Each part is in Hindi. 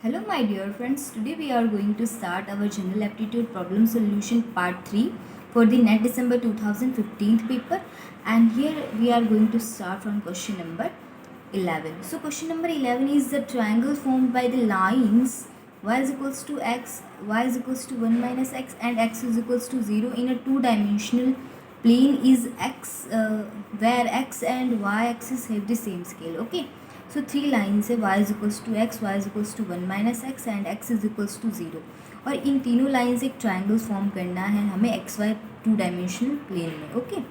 Hello my dear friends, today we are going to start our general aptitude problem solution part 3 for the NET December 2015 paper, and here we are going to start from question number 11. So question number 11 is the triangle formed by the lines y is equals to x, y is equals to 1 minus x and x is equals to 0 in a two-dimensional plane is x where x and y axis have the same scale. Okay, so three lines है y is equals to x, y is equals to 1 minus x and x is equals to 0, और इन तीनों लाइन से एक ट्राइंगल फॉर्म करना है हमें x y two dimensional plane में. ओके,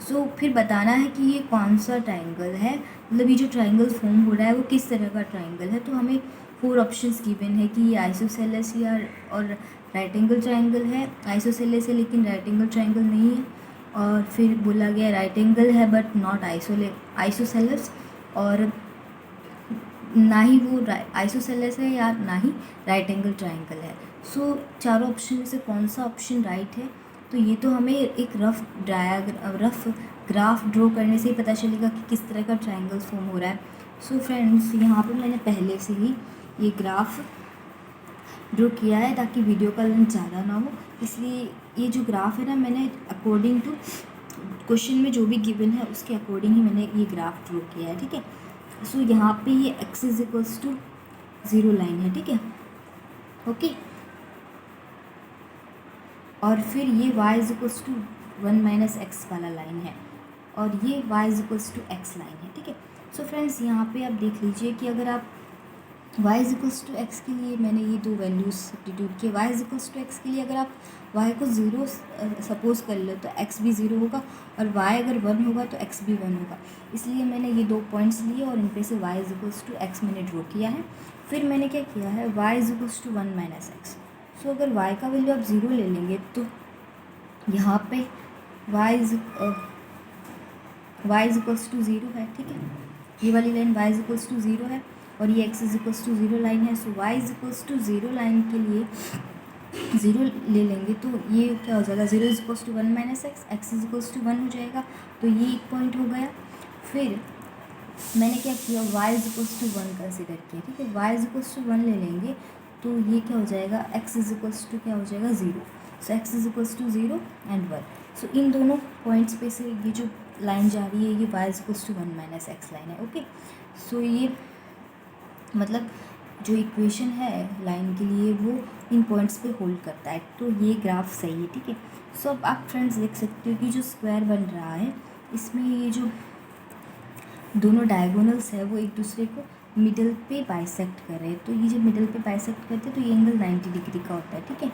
सो फिर बताना है कि ये कौन सा ट्राइंगल है, मतलब ये जो ट्राइंगल फॉर्म हो रहा है वो किस तरह का ट्राइंगल है. तो हमें 4 ऑप्शंस गिवन है कि ये आइसोसेलेस या और राइट एंगल ट्राइंगल है, आइसोसेलेस है लेकिन राइट एंगल ट्राइंगल नहीं है, और फिर बोला गया राइट एंगल है बट नॉट आइसोसेलेस, और ना ही वो आइसोसेलेस है या ना ही राइट एंगल ट्राइंगल है. सो चारों ऑप्शन में से कौन सा ऑप्शन राइट है, तो ये तो हमें एक रफ ग्राफ ड्रॉ करने से ही पता चलेगा कि किस तरह का ट्राइंगल फॉर्म हो रहा है. सो फ्रेंड्स, यहाँ पे मैंने पहले से ही ये ग्राफ ड्रॉ किया है ताकि वीडियो का लेंथ ज़्यादा ना हो, इसलिए ये जो ग्राफ है ना मैंने अकॉर्डिंग टू क्वेश्चन में जो भी गिवन है उसके अकॉर्डिंग ही मैंने ये ग्राफ ड्रॉ किया है. ठीक है, सो यहाँ पे ये x is equals to 0 line है. ठीक है, ओके, और फिर ये y is equals to 1 minus x वाला लाइन है, और ये y is equals to x line है. ठीक है, सो फ्रेंड्स यहाँ पे आप देख लीजिए कि अगर आप y is equals to x के लिए मैंने ये दो वैल्यूज सब्स्टिट्यूट किए. y is equals to x के लिए अगर आप y को 0 सपोज कर लो तो x भी 0 होगा, और y अगर 1 होगा तो x भी 1 होगा. इसलिए मैंने ये दो पॉइंट्स लिए और इन पे से y is equals to x मैंने ड्रॉ किया है. फिर मैंने क्या किया है, y is equals to 1 minus x. So अगर y का वैल्यू आप 0 ले लेंगे तो यहाँ पे y इज इक्वल्स टू 0 है. ठीक है, ये वाली line y is equals to 0 है और ये x is equals to 0 line है. So y is equals to 0 line के लिए 0 ले लेंगे तो ये क्या हो जाएगा, 0 is equals to 1 minus x, x is equals to 1 हो जाएगा. तो ये एक पॉइंट हो गया. फिर मैंने क्या किया, y is equals to 1 consider किया. ठीक है, y इज इक्वल्स टू 1 ले लेंगे तो ये क्या हो जाएगा, x इज इक्वल्स टू क्या हो जाएगा 0. So x is equals to 0 and 1. So इन दोनों पॉइंट्स पे से ये जो लाइन जा रही है ये y is equals to 1 minus x line है. ओके, सो ये मतलब जो इक्वेशन है लाइन के लिए वो इन पॉइंट्स पे होल्ड करता है, तो ये ग्राफ सही है. ठीक है, सो अब आप फ्रेंड्स देख सकते हो कि जो स्क्वायर बन रहा है इसमें ये जो दोनों डायगोनल्स है वो एक दूसरे को मिडल पे बाइसेक्ट कर रहे हैं. तो ये जब मिडल पे बाइसेक्ट करते हैं तो ये एंगल 90 डिग्री का होता है. ठीक है,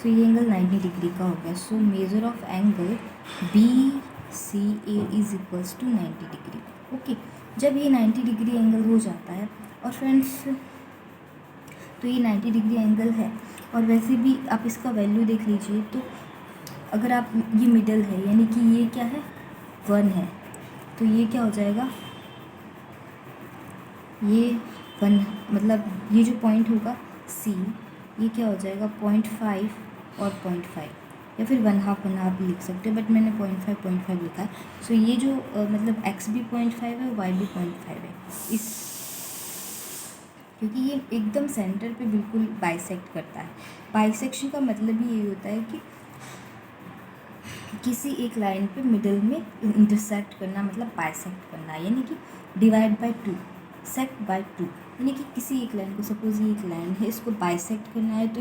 सो ये एंगल 90 डिग्री का हो गया. So measure of angle BCA is equals to 90 degree. Okay, जब ये 90 डिग्री एंगल हो जाता है और फ्रेंड्स तो ये 90 डिग्री एंगल है, और वैसे भी आप इसका वैल्यू देख लीजिए तो अगर आप ये मिडल है यानी कि ये क्या है 1 है, तो ये क्या हो जाएगा, ये 1 मतलब ये जो पॉइंट होगा C ये क्या हो जाएगा 0.5 और 0.5 या फिर 1/2 भी लिख सकते हो, बट मैंने 0.5 लिखा है. सो ये जो मतलब x भी 0.5 है, y भी 0.5 है, इस क्योंकि ये एकदम सेंटर पे बिल्कुल बाइसेक्ट करता है. बाइसेक्शन का मतलब ही ये होता है कि किसी एक लाइन पे मिडल में इंटरसेक्ट करना, मतलब बाइसेक्ट करना, यानी कि डिवाइड बाय 2, सेक्ट बाय 2, यानी कि किसी एक लाइन को, सपोज ये एक लाइन है इसको बाइसेक्ट करना है तो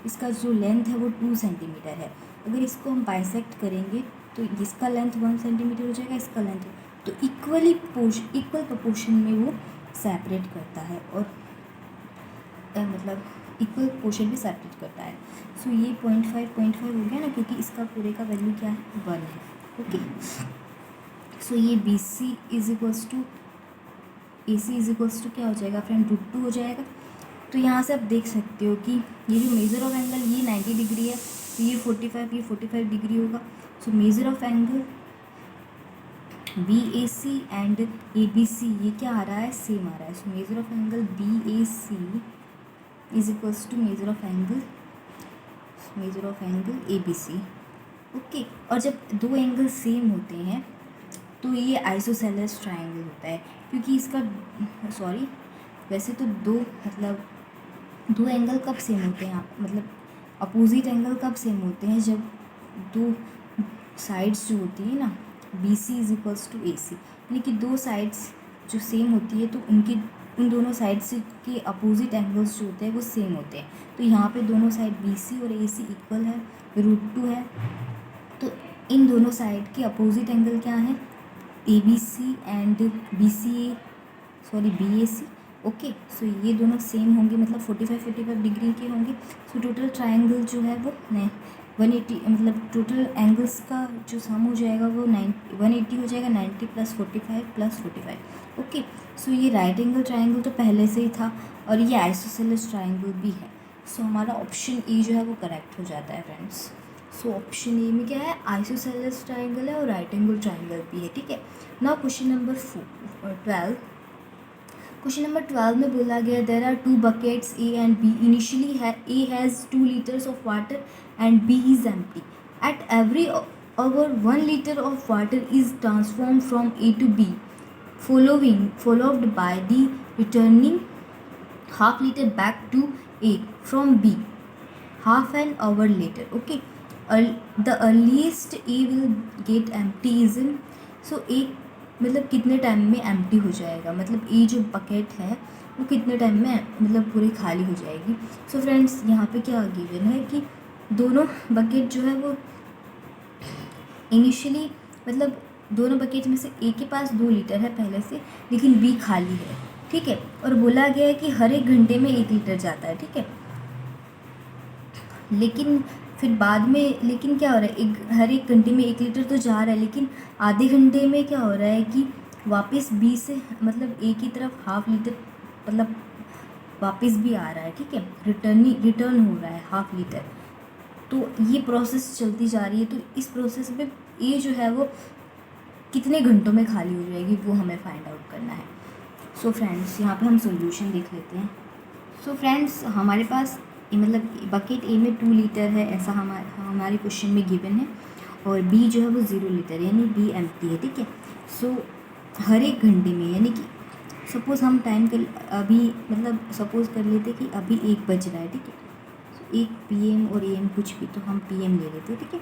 इसका जो लेंथ है वो 2 सेंटीमीटर है. अगर इसको हम बाइसेक्ट करेंगे तो इसका लेंथ 1 सेंटीमीटर हो जाएगा, इसका लेंथ, तो इक्वल प्रोपोर्शन में वो सेपरेट करता है, और मतलब इक्वल पोर्शन भी सेपरेट करता है. सो ये 0.5 हो गया ना, क्योंकि इसका पूरे का वैल्यू क्या है 1 है. ओके, सो ये BC is equals to AC is equals to क्या हो जाएगा फ्रेंड, √2 हो जाएगा. तो यहाँ से आप देख सकते हो कि ये जो मेजर ऑफ एंगल ये 90 डिग्री है, तो ये 45 डिग्री होगा. सो measure of angle BAC and ABC ये क्या आ रहा है, सेम आ रहा है. So measure of angle BAC is equals to measure of angle ABC. Okay, और जब दो एंगल सेम होते हैं तो ये आइसोसेलेस ट्राइंगल होता है, क्योंकि इसका वैसे तो दो मतलब दो एंगल कब सेम होते हैं, मतलब अपोजिट एंगल कब सेम होते हैं, जब दो साइड्स जो होती है ना B C is equals to A C, यानी कि दो साइड्स जो सेम होती है तो उनकी उन दोनों साइड्स के अपोजिट एंगल्स जो होते हैं वो सेम होते हैं। तो यहाँ पे दोनों साइड बी सी और ए सी इक्वल है, √2 है, तो इन दोनों साइड के अपोजिट एंगल क्या है, A B C and B C A, sorry B A C. Okay, so ये दोनों सेम होंगे, मतलब 45 डिग्री के होंगे। सो टोटल ट्राइंगल जो है वो 180, मतलब टोटल एंगल्स का जो सम हो जाएगा वो 180 हो जाएगा, 90 + 45 + 45। ओके, सो ये राइट एंगल ट्राइंगल तो पहले से ही था और ये आइसोसेलेस ट्राइंगल भी है। सो हमारा ऑप्शन ए जो है वो करेक्ट हो जाता है फ्रेंड्स। सो ऑप्शन ए में क्या है, आइसोसेलेस ट्राइंगल है और राइट एंगल ट्राइंगल भी है। ठीक है, now question number 12। Question number 12 में बोला गया there are 2 buckets A and B. Initially A has 2 liters of water and B is empty. At every hour 1 liter of water is transformed from A to B, followed by the returning half liter back to A from B half an hour later. Okay, the earliest A will get empty is in, so A मतलब कितने टाइम में एम्प्टी हो जाएगा, मतलब ये जो बकेट है वो कितने टाइम में मतलब पूरी खाली हो जाएगी। सो फ्रेंड्स यहाँ पे क्या गिवन है कि दोनों बकेट जो है वो इनिशियली, मतलब दोनों बकेट में से ए के पास 2 लीटर है पहले से, लेकिन बी खाली है। ठीक है, और बोला गया है कि हर 1 घंटे में 1 लीटर जाता है। ठीक है, लेकिन फिर बाद में लेकिन क्या हो रहा है, हर 1 घंटे में 1 लीटर तो जा रहा है, लेकिन आधे घंटे में क्या हो रहा है कि वापस बी से मतलब ए की तरफ हाफ लीटर मतलब वापस भी आ रहा है। ठीक है, रिटर्न हो रहा है हाफ लीटर। तो ये प्रोसेस चलती जा रही है। तो इस प्रोसेस में ए जो है वो कितने घंटों में खाली हो जाएगी वो हमें फाइंड आउट करना है। सो फ्रेंड्स यहाँ पे हम सॉल्यूशन देख लेते हैं। सो फ्रेंड्स हमारे पास मतलब बकेट ए में 2 लीटर है ऐसा हमारे क्वेश्चन में गिवन है, और बी जो है वो 0 लीटर यानी बी एम्प्टी है। ठीक है, सो हर 1 घंटे में, यानी कि सपोज़ हम टाइम कर अभी मतलब सपोज़ कर लेते कि अभी 1 बज रहा है। ठीक है, सो 1 PM और AM कुछ भी, तो हम PM ले लेते। ठीक है,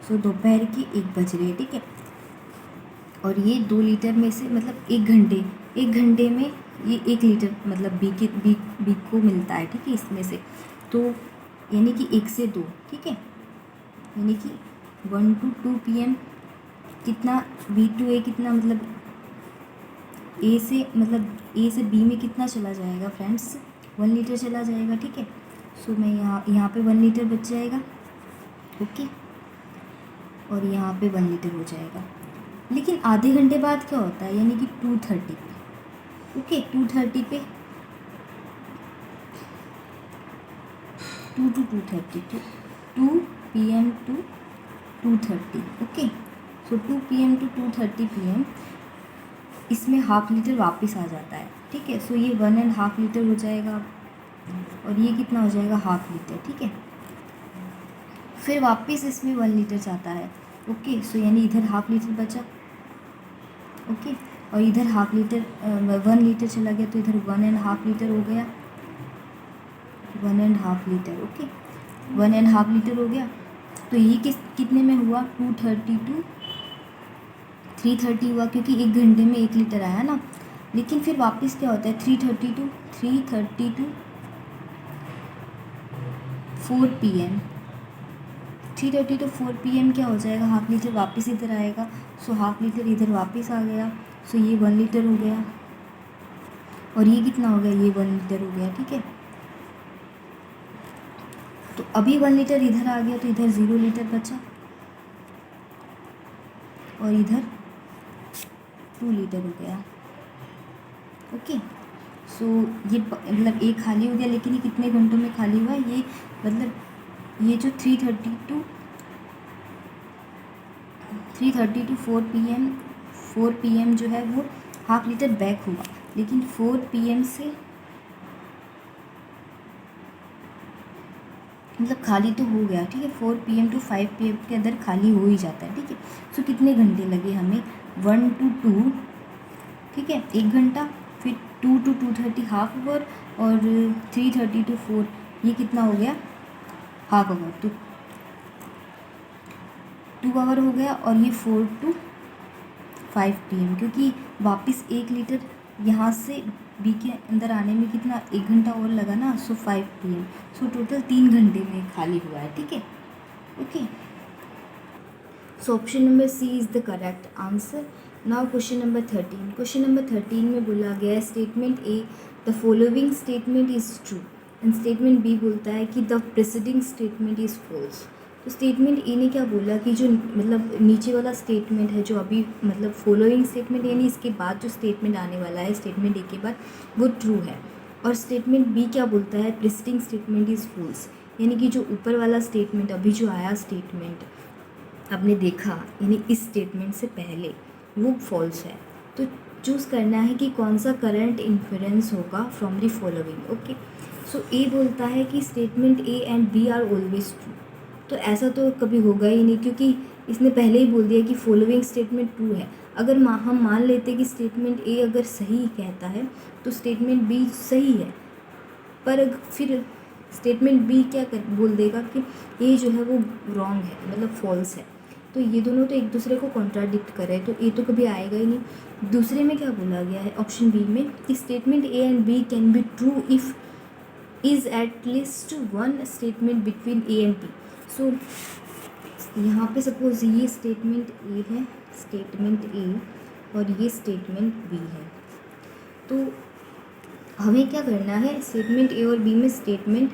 सो दोपहर के 1 बज रहे हैं। ठीक है, और ये 2 लीटर में से मतलब 1 घंटे में ये 1 लीटर मतलब बी को मिलता है। ठीक है, इसमें से तो यानी कि 1 से 2। ठीक है, यानी कि 1 to 2 PM कितना B to A कितना मतलब A से B में कितना चला जाएगा फ्रेंड्स, 1 लीटर चला जाएगा। ठीक है, सो मैं यहाँ पे 1 लीटर बच जाएगा। ओके, और यहाँ पे 1 लीटर हो जाएगा। लेकिन आधे घंटे बाद क्या होता है, यानी कि 2:30 पे। ओके, 2:30 पे 2 to 2:30 2 PM to 2:30। Okay, so 2 PM to 2:30 PM इसमें हाफ लीटर वापस आ जाता है। ठीक है, सो ये 1.5 लीटर हो जाएगा और ये कितना हो जाएगा, हाफ लीटर। ठीक है, फिर वापस इसमें 1 लीटर जाता है। ओके, सो यानी इधर हाफ लीटर बचा। ओके, और इधर हाफ लीटर 1 लीटर चला गया, तो इधर 1.5 लीटर हो गया, 1.5 लीटर। ओके, 1.5 लीटर हो गया। तो ये कितने में हुआ, 2:30 to 3:30 हुआ, क्योंकि 1 घंटे में 1 लीटर आया ना। लेकिन फिर वापस क्या होता है, 3:30 to 4 PM 3:30 to 4 PM क्या हो जाएगा, हाफ लीटर वापस इधर आएगा। सो हाफ लीटर इधर वापस आ गया, सो ये 1 लीटर हो गया, और ये कितना हो गया, ये 1 लीटर हो गया। ठीक है, तो अभी 1 लीटर इधर आ गया, तो इधर 0 लीटर बचा, और इधर 2 लीटर हो गया। ओके, सो ये मतलब एक खाली हो गया, लेकिन ये कितने घंटों में खाली हुआ, ये मतलब ये जो 3:30 to 4 PM जो है वो हाफ लीटर बैक हुआ, लेकिन 4 PM से मतलब खाली तो हो गया। ठीक है, 4 PM to 5 PM के अंदर खाली हो ही जाता है। ठीक है, सो कितने घंटे लगे हमें, 1 to 2। ठीक है, 1 घंटा, फिर 2 to 2:30 हाफ आवर, और 3:30 to 4 ये कितना हो गया, हाफ आवर, तो 2 आवर हो गया। और ये 4 to 5 PM, क्योंकि वापस 1 लीटर यहाँ से बी के अंदर आने में कितना, 1 घंटा और लगा ना, सो 5 PM, सो टोटल 3 घंटे में खाली हुआ है, ठीक है, okay. So option number C is the correct answer. Now question number 13। Question number 13 में बोला गया है statement A the following statement is true, and statement B बोलता है कि the preceding statement is false. तो स्टेटमेंट ए ने क्या बोला कि जो मतलब नीचे वाला स्टेटमेंट है, जो अभी मतलब फॉलोइंग स्टेटमेंट यानी इसके बाद जो स्टेटमेंट आने वाला है स्टेटमेंट ए के बाद, वो ट्रू है। और स्टेटमेंट बी क्या बोलता है, प्रेसिडिंग स्टेटमेंट इज़ फॉल्स, यानी कि जो ऊपर वाला स्टेटमेंट अभी जो आया स्टेटमेंट आपने देखा, यानी इस स्टेटमेंट से पहले, वो फॉल्स है। तो चूज़ करना है कि कौन सा करंट इन्फरेंस होगा from the following, okay. So A बोलता है कि statement A and B are always true, तो ऐसा तो कभी होगा ही नहीं, क्योंकि इसने पहले ही बोल दिया कि फॉलोइंग स्टेटमेंट ट्रू है। अगर हम मान लेते कि स्टेटमेंट ए अगर सही कहता है तो स्टेटमेंट बी सही है, पर फिर स्टेटमेंट बी क्या बोल देगा कि ए जो है वो रॉन्ग है, मतलब फॉल्स है। तो ये दोनों तो एक दूसरे को कॉन्ट्राडिक्ट कर रहे हैं, तो ए तो कभी आएगा ही नहीं। दूसरे में क्या बोला गया है ऑप्शन बी में कि statement A and B can be true if is at least one statement between A and B. So यहाँ पे सपोज ये स्टेटमेंट ए है, स्टेटमेंट ए, और ये स्टेटमेंट बी है, तो हमें क्या करना है, स्टेटमेंट ए और बी में स्टेटमेंट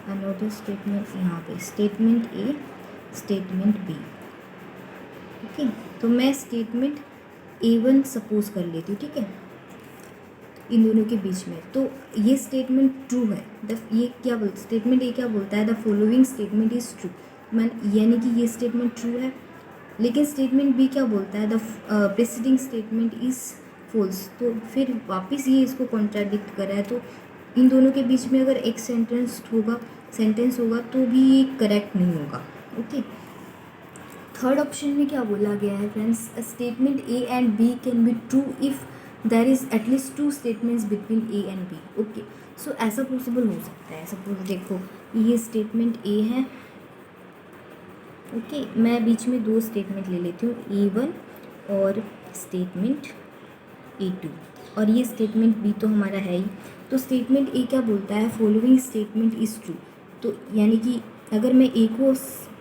अनदर स्टेटमेंट, यहाँ पे statement A statement B, okay. तो मैं स्टेटमेंट A1 सपोज कर लेती हूँ, ठीक है, इन दोनों के बीच में। तो ये स्टेटमेंट ट्रू है, ये क्या बोलता, स्टेटमेंट ए क्या बोलता है, the following statement is true, यानी कि ये स्टेटमेंट ट्रू है। लेकिन स्टेटमेंट बी क्या बोलता है, the preceding statement is false, तो फिर वापस ये इसको कॉन्ट्राडिक्ट कर रहा है। तो इन दोनों के बीच में अगर एक सेंटेंस होगा तो भी ये करेक्ट नहीं होगा, ओके। थर्ड ऑप्शन में क्या बोला गया है friends, statement A and B can be true if there is at least 2 statements between A and B, okay. So ऐसा पॉसिबल हो सकता है। सपोज देखो ये स्टेटमेंट ए है, ओके, मैं बीच में 2 स्टेटमेंट ले लेती हूँ, A1 और स्टेटमेंट A2, और ये स्टेटमेंट बी तो हमारा है ही। तो स्टेटमेंट ए क्या बोलता है, फॉलोइंग स्टेटमेंट इज़ ट्रू, तो यानी कि अगर मैं ए को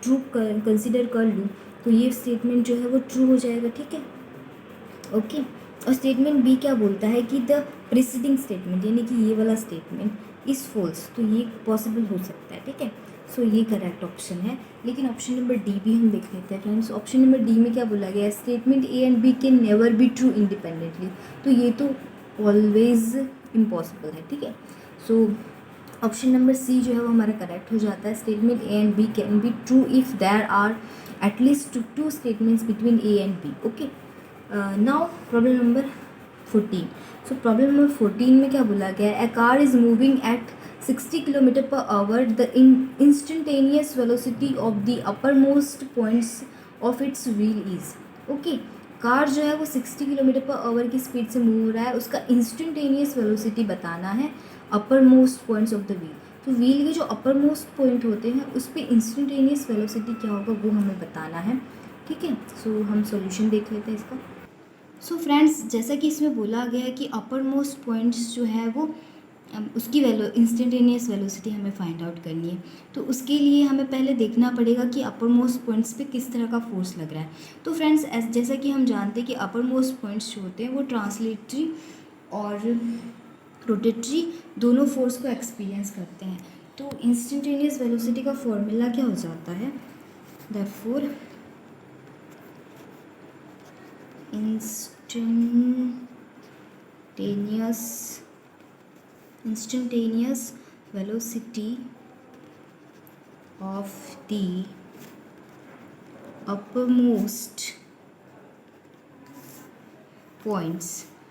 ट्रू कंसिडर कर लूँ तो ये स्टेटमेंट जो है वो ट्रू हो जाएगा, ठीक है, ओके। और स्टेटमेंट बी क्या बोलता है कि द प्रीसीडिंग स्टेटमेंट, यानी कि ये वाला स्टेटमेंट इज़ फॉल्स, तो ये पॉसिबल हो सकता है, ठीक है। सो ये करेक्ट ऑप्शन है। लेकिन ऑप्शन नंबर डी भी हम देख लेते हैं फ्रेंड्स। ऑप्शन नंबर डी में क्या बोला गया है, statement A and B can never be true independently, तो ये तो ऑलवेज इम्पॉसिबल है, ठीक है। सो ऑप्शन नंबर सी जो है वो हमारा करेक्ट हो जाता है, statement A and B can be true if there are at least 2 statements between A and B, okay. Now problem number 14। So problem number 14 में क्या बोला गया है, a car is moving at 60 kilometre per hour, the instantaneous velocity of the upper most points of its wheel is, okay. Car जो है वो 60 किलोमीटर पर आवर की स्पीड से मूव हो रहा है, उसका इंस्टेंटेनियस वेलोसिटी बताना है अपर most points of the wheel. तो व्हील के जो अपर मोस्ट पॉइंट होते हैं उस पर इंस्टेंटेनियस वेलोसिटी क्या होगा वो हमें बताना है, ठीक है। सो हम सॉल्यूशन देख लेते हैं इसका। सो फ्रेंड्स, जैसा कि इसमें बोला गया है कि अपर मोस्ट पॉइंट्स जो है वो उसकी इंस्टेंटेनियस वेलोसिटी हमें फाइंड आउट करनी है। तो उसके लिए हमें पहले देखना पड़ेगा कि अपर मोस्ट पॉइंट्स पे किस तरह का फोर्स लग रहा है। तो फ्रेंड्स, जैसा कि हम जानते हैं कि अपर मोस्ट पॉइंट्स जो होते हैं वो ट्रांसलेटरी और रोटेटरी दोनों फोर्स को एक्सपीरियंस करते हैं। तो इंस्टेंटेनियस वेलोसिटी का फॉर्मूला क्या हो जाता है, therefore instantaneous velocity of the uppermost points,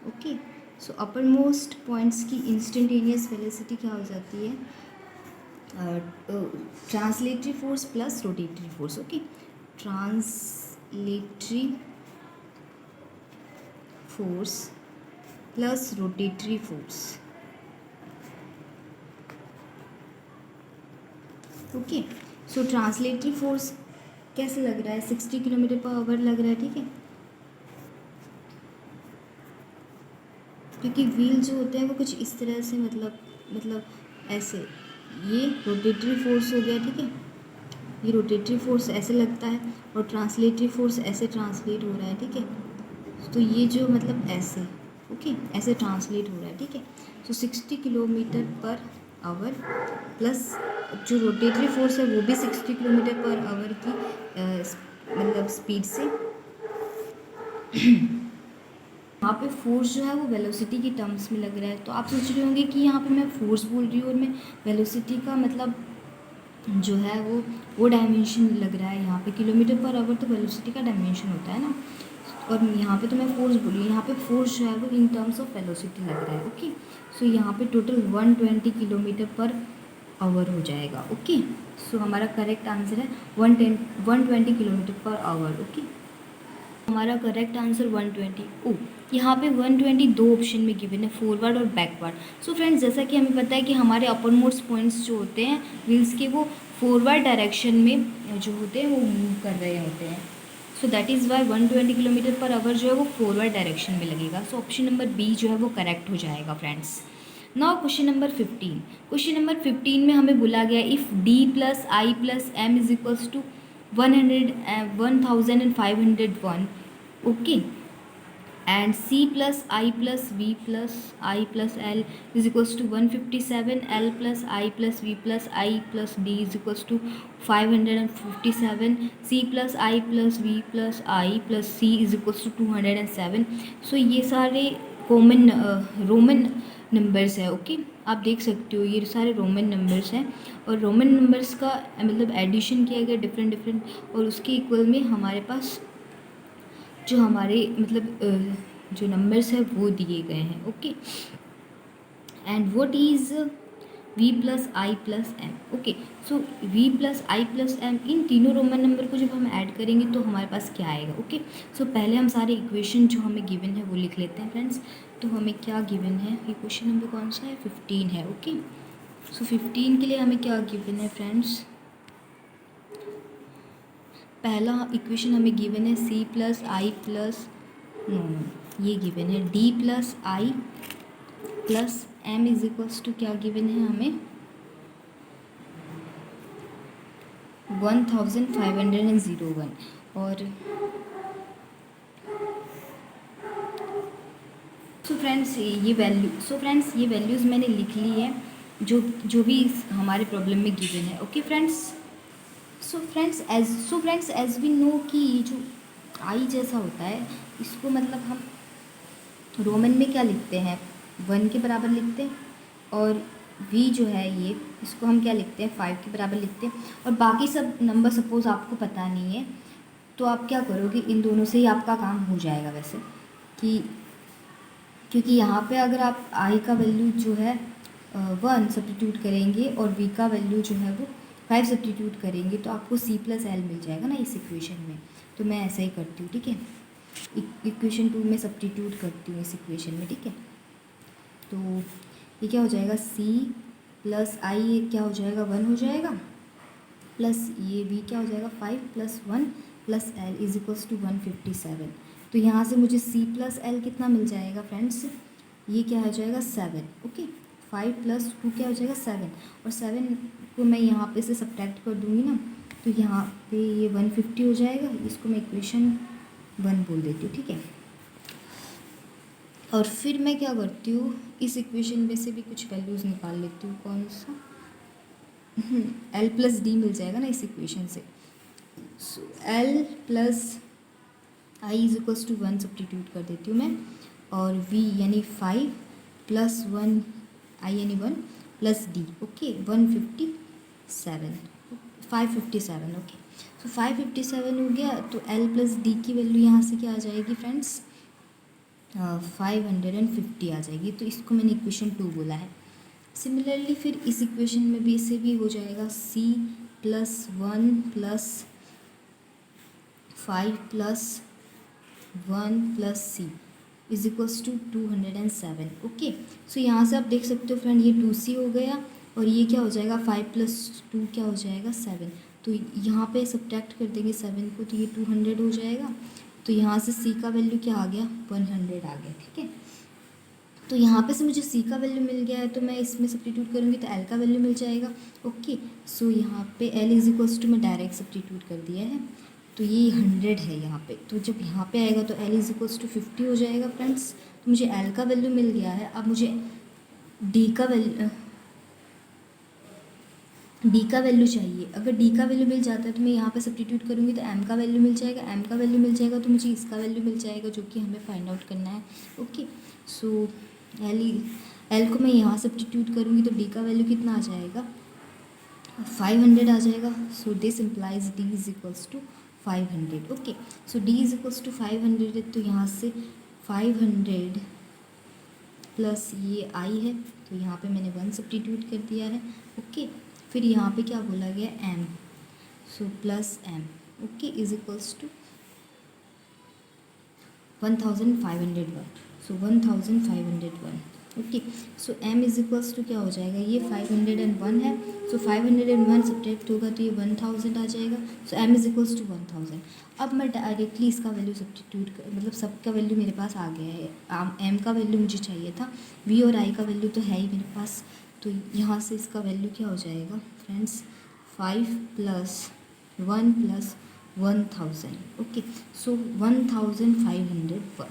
okay। So uppermost points की instantaneous velocity क्या हो जाती है, translatory force plus rotatory force, okay. Translatory force plus rotatory force. Okay, so translatory force कैसे लग रहा है, 60 किलोमीटर पर आवर लग रहा है, ठीक है, क्योंकि व्हील जो होते हैं वो कुछ इस तरह से मतलब ऐसे, ये रोटेटरी फोर्स हो गया, ठीक है, ये रोटेटरी फोर्स ऐसे लगता है और ट्रांसलेटरी फोर्स ऐसे ट्रांसलेट हो रहा है, ठीक है, तो ये जो मतलब ऐसे, ओके, ऐसे ट्रांसलेट हो रहा है, ठीक है, तो 60 किलोमीटर पर आवर प्लस जो रोटेटरी फोर्स है वो भी 60 किलोमीटर पर आवर की मतलब स्पीड से। यहाँ पे फोर्स जो है वो वेलोसिटी की टर्म्स में लग रहा है, तो आप सोच रहे होंगे कि यहाँ पे मैं फोर्स बोल रही हूँ और मैं वेलोसिटी का मतलब जो है वो डायमेंशन लग रहा है, यहाँ पे किलोमीटर पर आवर तो वेलोसिटी का डायमेंशन होता है ना, और यहाँ पे तो मैं फोर्स बोल रही हूँ, यहाँ पे फोर्स जो है वो इन टर्म्स ऑफ वेलोसिटी लग रहा है। ओके, सो यहाँ पे टोटल 120 किलोमीटर पर आवर हो जाएगा। ओके, सो हमारा करेक्ट आंसर है 120 किलोमीटर पर आवर। ओके, हमारा करेक्ट आंसर 120। ओ, यहाँ पे 120 दो ऑप्शन में गिवन है, फॉरवर्ड और बैकवर्ड। सो फ्रेंड्स, जैसा कि हमें पता है कि हमारे अपर मोस्ट पॉइंट्स जो होते हैं व्हील्स के वो फॉरवर्ड डायरेक्शन में जो होते हैं वो मूव कर रहे होते हैं, so that is why 120 kilometre per our जो है वो फॉरवर्ड डायरेक्शन में लगेगा। सो ऑप्शन नंबर बी जो है वो करेक्ट हो जाएगा friends. Now question number 15। Question number 15 में हमें बोला गया if D plus I plus M is equals to 1501 okay, and C plus I plus V plus I plus L is equals to 157, L plus I plus V plus I plus D is equals to 557, C plus I plus V plus I plus C is equals to 207। So ये सारे कॉमन रोमन नंबर्स है। ओके, आप देख सकते हो ये सारे रोमन नंबर्स हैं, और रोमन नंबर्स का मतलब एडिशन किया गया डिफरेंट और उसके इक्वल में हमारे पास जो हमारे मतलब जो नंबर्स है वो दिए गए हैं। Okay, and what is v plus I plus M. Okay, so v plus I plus M, इन तीनों रोमन नंबर को जब हम ऐड करेंगे तो हमारे पास क्या आएगा। ओके, सो पहले हम सारे इक्वेशन जो हमें गिवन है वो लिख लेते हैं फ्रेंड्स। तो हमें क्या गिवन है, ये क्वेश्चन नंबर कौन सा है, 15 है। ओके, सो 15 के लिए हमें क्या गिवन है फ्रेंड्स, पहला इक्वेशन हमें गिवन है C plus I plus no ये गिवन है D plus I plus M is equals to क्या गिवन है हमें 1501 और सो फ्रेंड्स ये वैल्यूज़ मैंने लिख ली है जो भी हमारे प्रॉब्लम में गिवन है। Okay friends, so friends as we know कि ये जो आई जैसा होता है इसको मतलब हम रोमन में क्या लिखते हैं, 1 के बराबर लिखते हैं, और v जो है ये इसको हम क्या लिखते हैं, 5 के बराबर लिखते हैं, और बाकी सब नंबर सपोज़ आपको पता नहीं है तो आप क्या करोगे, इन दोनों से ही आपका काम हो जाएगा वैसे, कि क्योंकि यहाँ पे अगर आप i का वैल्यू जो है 1 सब्स्टिट्यूट करेंगे और v का वैल्यू जो है वो 5 सब्स्टिट्यूट करेंगे तो आपको c प्लस एल मिल जाएगा ना इस इक्वेशन में। तो मैं ऐसा ही करती हूँ, ठीक है, इक्वेशन 2 में सब्स्टिट्यूट करती हूँ इस इक्वेशन में, ठीक है। तो ये क्या हो जाएगा, c प्लस आई क्या हो जाएगा, 1 हो जाएगा, प्लस ये v क्या हो जाएगा, 5 plus 1 plus L is equals to 157। तो यहाँ से मुझे c प्लस एल कितना मिल जाएगा फ्रेंड्स, ये क्या हो जाएगा 7। ओके, 5 प्लस 2 क्या हो जाएगा 7, और 7 को मैं यहाँ पे से सब्ट्रैक्ट कर दूँगी ना, तो यहाँ पे ये 150 हो जाएगा, इसको मैं इक्वेशन 1 बोल देती हूँ, ठीक है। और फिर मैं क्या करती हूँ, इस इक्वेशन में से भी कुछ वैल्यूज़ निकाल लेती हूँ, कौन सा, एल प्लस डी मिल जाएगा ना इस इक्वेशन से। So L plus I is equals to 1 substitute कर देती हूँ मैं, और वी यानी 5 प्लस 1 आई यानी 1 प्लस डी, ओके 557। ओके, सो 557 हो गया, तो एल प्लस डी की वैल्यू यहाँ से क्या आ जाएगी फ्रेंड्स, 550 आ जाएगी। तो इसको मैंने इक्वेशन 2 बोला है। सिमिलरली फिर इस इक्वेशन में भी इसे भी हो जाएगा c plus 1 plus 5 plus 1 plus C, is equals to 207. Okay, so यहाँ से आप देख सकते हो फ्रेंड, ये 2c हो गया और ये क्या हो जाएगा 5 + 2 क्या हो जाएगा 7. तो यहाँ पे सब्ट्रैक्ट कर देंगे 7 को, तो ये 200 हो जाएगा. तो यहाँ से c का वैल्यू क्या आ गया 100 आ गया. ठीक है, तो यहाँ पे से मुझे c का वैल्यू मिल गया है, तो मैं इसमें सब्स्टिट्यूट करूँगी तो l का वैल्यू मिल जाएगा. ओके, सो यहाँ पे l इज इक्वल्स टू मैं डायरेक्ट सब्स्टिट्यूट कर दिया है, तो ये 100 है यहाँ पे. तो जब यहाँ पे आएगा तो l इज इक्वल्स टू 50 हो जाएगा फ्रेंड्स. तो मुझे l का वैल्यू मिल गया है. अब मुझे d का वैल्यू चाहिए. अगर d का वैल्यू मिल जाता है तो मैं यहाँ पे सब्स्टिट्यूट करूँगी तो m का वैल्यू मिल जाएगा. m का वैल्यू मिल जाएगा तो मुझे इसका वैल्यू मिल जाएगा, जो कि हमें फाइंड आउट करना है. ओके, सो l को मैं यहाँ सब्स्टिट्यूट करूँगी तो d का वैल्यू कितना आ जाएगा 500 आ जाएगा. So this implies d is equals to 500. Okay, so d is equals to 500 है, तो यहाँ से 500 प्लस ये i है, तो यहाँ पे मैंने 1 सब्स्टिट्यूट कर दिया है. ओके, फिर यहाँ पे क्या बोला गया m, so plus m. Okay, is equals to 1501. So 1501. Okay, so m is equals to क्या हो जाएगा, ये 501 है. सो 501 सब्ट्रैक्ट होगा तो ये 1000 आ जाएगा. सो m इज इक्वल्स टू 1000. अब मैं डायरेक्टली इसका वैल्यू सब्स्टिट्यूट मतलब सबका वैल्यू मेरे पास आ गया है. m का वैल्यू मुझे चाहिए था, v और i का वैल्यू तो है ही मेरे पास. तो यहाँ से इसका वैल्यू क्या हो जाएगा फ्रेंड्स 5 + 1 + 1000. ओके, सो 1501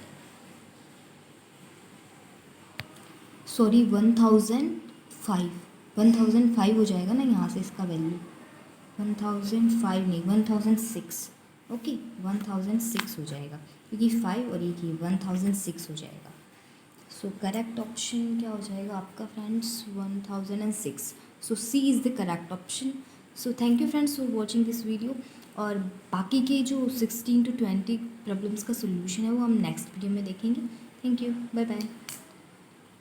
सॉरी 1005 हो जाएगा ना यहाँ से इसका वैल्यू 1005 नहीं 1006. ओके, 1006 हो जाएगा, क्योंकि 5 और एक ही 1006 हो जाएगा. सो करेक्ट ऑप्शन क्या हो जाएगा आपका friends 1006. So C is the correct option. So thank you friends for watching this video. और बाकी के जो 16 to 20 प्रॉब्लम्स का सोल्यूशन है वो हम नेक्स्ट वीडियो में देखेंगे. Thank you, bye bye.